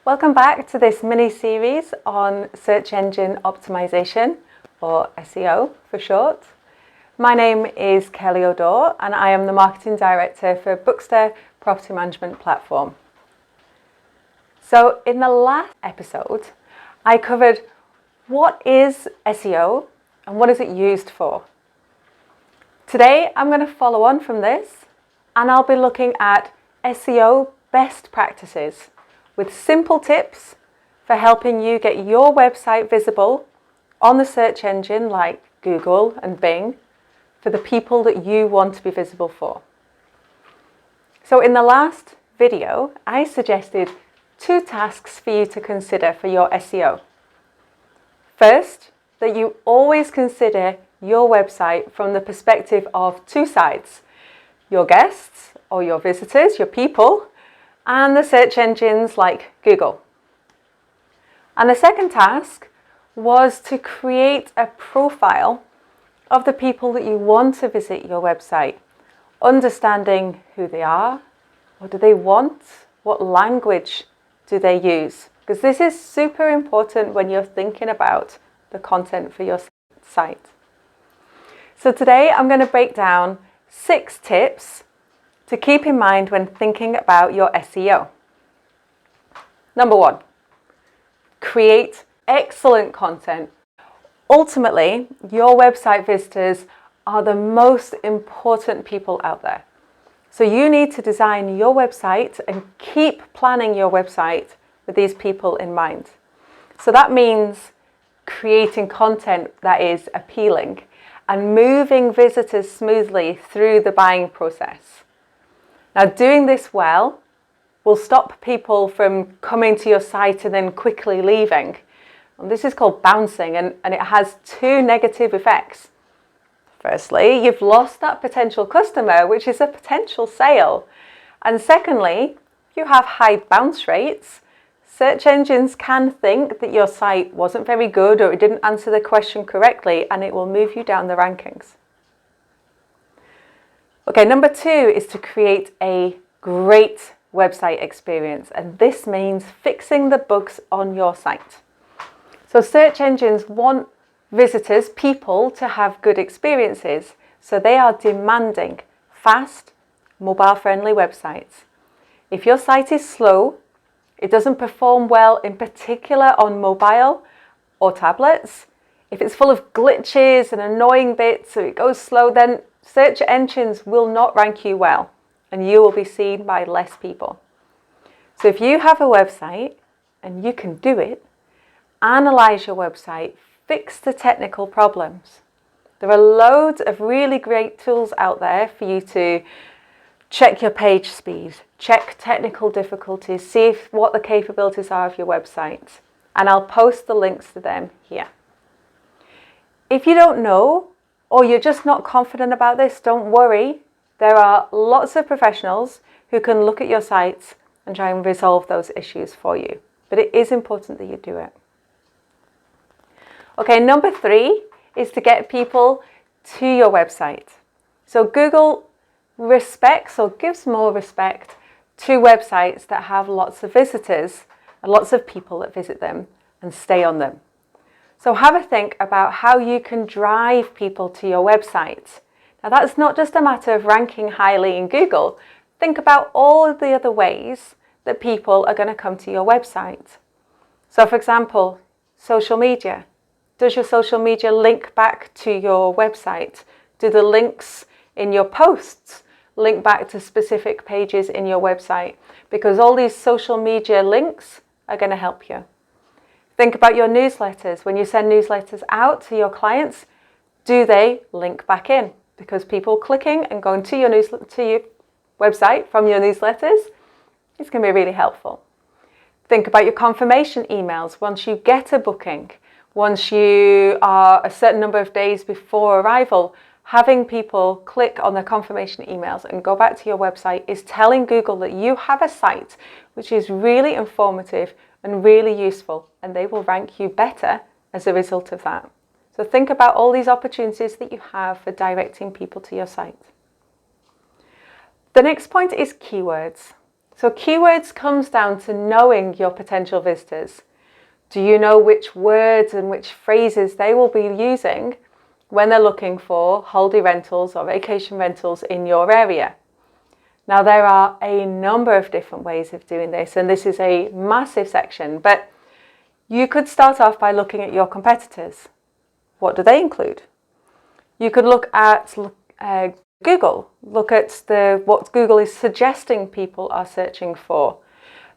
Welcome back to this mini-series on search engine optimization, or SEO for short. My name is Kelly O'Dore and I am the Marketing Director for Bookster Property Management Platform. So in the last episode, I covered what is SEO and what is it used for. Today, I'm going to follow on from this and I'll be looking at SEO best practices with simple tips for helping you get your website visible on the search engine like Google and Bing for the people that you want to be visible for. So in the last video, I suggested 2 tasks for you to consider for your SEO. First, that you always consider your website from the perspective of 2 sides, your guests or your visitors, your people, and the search engines like Google. And the second task was to create a profile of the people that you want to visit your website, understanding who they are, what do they want, what language do they use, because this is super important when you're thinking about the content for your site. So today I'm going to break down 6 tips to keep in mind when thinking about your SEO. Number 1, create excellent content. Ultimately, your website visitors are the most important people out there. So you need to design your website and keep planning your website with these people in mind. So that means creating content that is appealing and moving visitors smoothly through the buying process. Now, doing this well will stop people from coming to your site and then quickly leaving. And this is called bouncing, and it has 2 negative effects. Firstly, you've lost that potential customer, which is a potential sale. And secondly, you have high bounce rates. Search engines can think that your site wasn't very good or it didn't answer the question correctly, and it will move you down the rankings. Okay, number 2 is to create a great website experience, and this means fixing the bugs on your site. So search engines want visitors, people, to have good experiences, so they are demanding fast, mobile-friendly websites. If your site is slow, it doesn't perform well, in particular on mobile or tablets, if it's full of glitches and annoying bits, so it goes slow, then search engines will not rank you well and you will be seen by less people. So if you have a website and you can do it, analyze your website, fix the technical problems. There are loads of really great tools out there for you to check your page speed, check technical difficulties, see what the capabilities are of your website, and I'll post the links to them here. If you don't know, or you're just not confident about this, don't worry. There are lots of professionals who can look at your sites and try and resolve those issues for you. But it is important that you do it. Okay, number 3 is to get people to your website. So Google respects or gives more respect to websites that have lots of visitors and lots of people that visit them and stay on them. So have a think about how you can drive people to your website. Now that's not just a matter of ranking highly in Google. Think about all the other ways that people are going to come to your website. So for example, social media. Does your social media link back to your website? Do the links in your posts link back to specific pages in your website? Because all these social media links are going to help you. Think about your newsletters. When you send newsletters out to your clients, do they link back in? Because people clicking and going to your website from your newsletters is going to be really helpful. Think about your confirmation emails. Once you get a booking, once you are a certain number of days before arrival, having people click on their confirmation emails and go back to your website is telling Google that you have a site which is really informative and really useful, and they will rank you better as a result of that. So think about all these opportunities that you have for directing people to your site. The next point is keywords. So keywords comes down to knowing your potential visitors. Do you know which words and which phrases they will be using when they're looking for holiday rentals or vacation rentals in your area? Now, there are a number of different ways of doing this, and this is a massive section, but you could start off by looking at your competitors. What do they include? You could look at Google, look at what Google is suggesting people are searching for.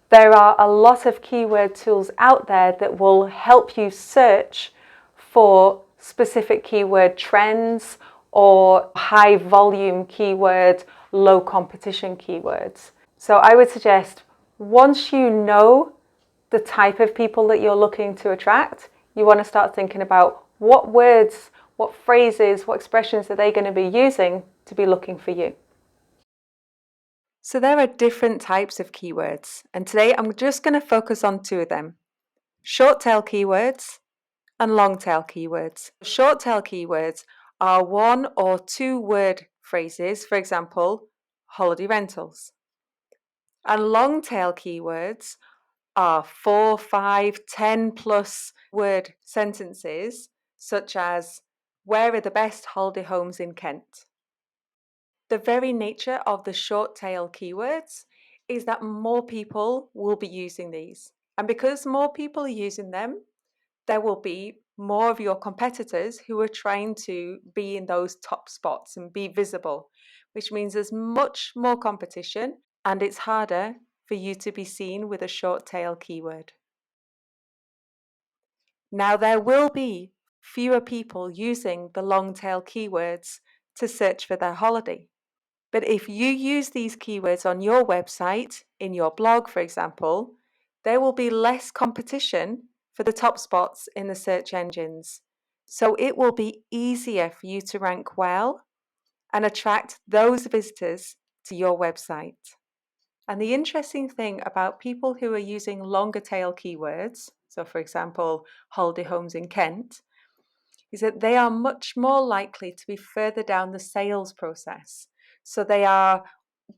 There are a lot of keyword tools out there that will help you search for specific keyword trends or high volume keyword, low competition keywords. So I would suggest once you know the type of people that you're looking to attract, you want to start thinking about what words, what phrases, what expressions are they going to be using to be looking for you. So there are different types of keywords, and today I'm just going to focus on two of them: short tail keywords and long tail keywords. Short tail keywords are 1 or 2 word phrases, for example, holiday rentals. And long tail keywords are 4, 5, 10 plus word sentences, such as, where are the best holiday homes in Kent? The very nature of the short tail keywords is that more people will be using these. And because more people are using them, there will be more of your competitors who are trying to be in those top spots and be visible, which means there's much more competition and it's harder for you to be seen with a short tail keyword. Now, there will be fewer people using the long tail keywords to search for their holiday. But if you use these keywords on your website, in your blog, for example, there will be less competition for the top spots in the search engines. So it will be easier for you to rank well and attract those visitors to your website. And the interesting thing about people who are using longer tail keywords, so for example, holiday homes in Kent, is that they are much more likely to be further down the sales process. So they are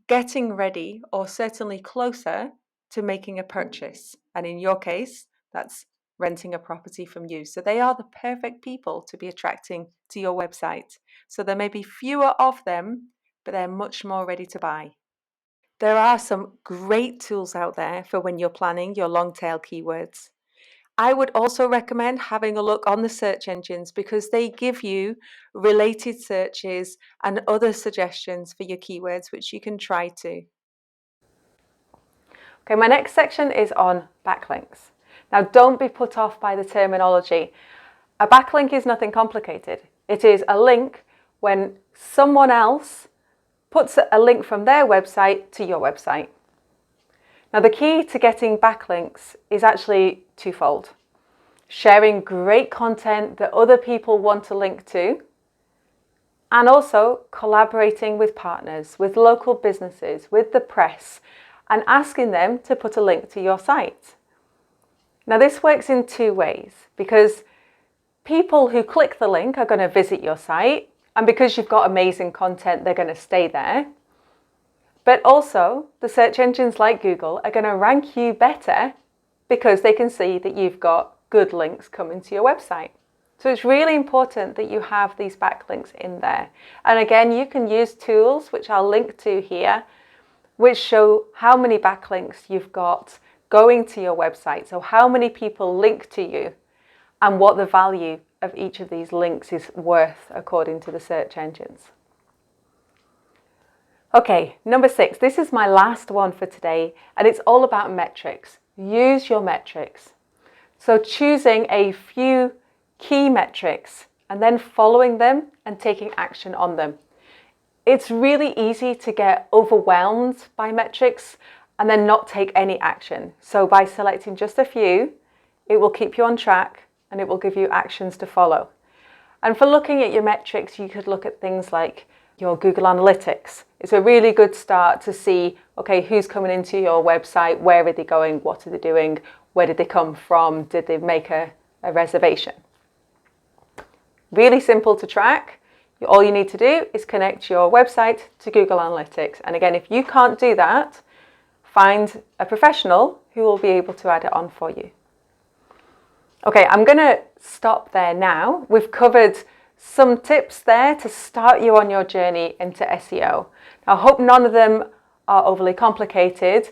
getting ready or certainly closer to making a purchase. And in your case, that's renting a property from you. So they are the perfect people to be attracting to your website. So there may be fewer of them, but they're much more ready to buy. There are some great tools out there for when you're planning your long tail keywords. I would also recommend having a look on the search engines because they give you related searches and other suggestions for your keywords which you can try too. Okay, my next section is on backlinks. Now, don't be put off by the terminology. A backlink is nothing complicated. It is a link when someone else puts a link from their website to your website. Now, the key to getting backlinks is actually twofold. Sharing great content that other people want to link to, and also collaborating with partners, with local businesses, with the press, and asking them to put a link to your site. Now, this works in 2 ways, because people who click the link are going to visit your site, and because you've got amazing content, they're going to stay there. But also, the search engines like Google are going to rank you better because they can see that you've got good links coming to your website. So it's really important that you have these backlinks in there. And again, you can use tools, which I'll link to here, which show how many backlinks you've got going to your website. So how many people link to you and what the value of each of these links is worth according to the search engines. Okay, number 6, this is my last one for today, and it's all about metrics. Use your metrics. So choosing a few key metrics and then following them and taking action on them. It's really easy to get overwhelmed by metrics and then not take any action. So by selecting just a few, it will keep you on track and it will give you actions to follow. And for looking at your metrics, you could look at things like your Google Analytics. It's a really good start to see, okay, who's coming into your website, where are they going, what are they doing, where did they come from, did they make a reservation? Really simple to track. All you need to do is connect your website to Google Analytics. And again, if you can't do that, find a professional who will be able to add it on for you. Okay, I'm going to stop there now. We've covered some tips there to start you on your journey into SEO. Now, I hope none of them are overly complicated.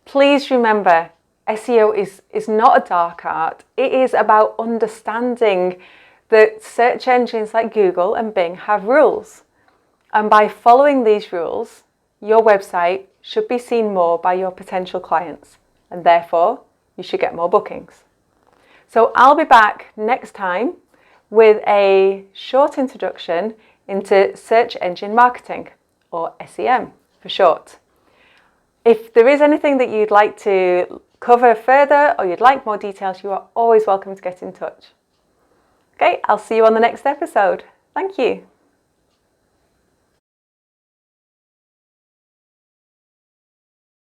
Please remember, SEO is not a dark art. It is about understanding that search engines like Google and Bing have rules. And by following these rules, your website should be seen more by your potential clients, and therefore you should get more bookings. So I'll be back next time with a short introduction into search engine marketing, or SEM for short. If there is anything that you'd like to cover further or you'd like more details, you are always welcome to get in touch. Okay, I'll see you on the next episode. Thank you.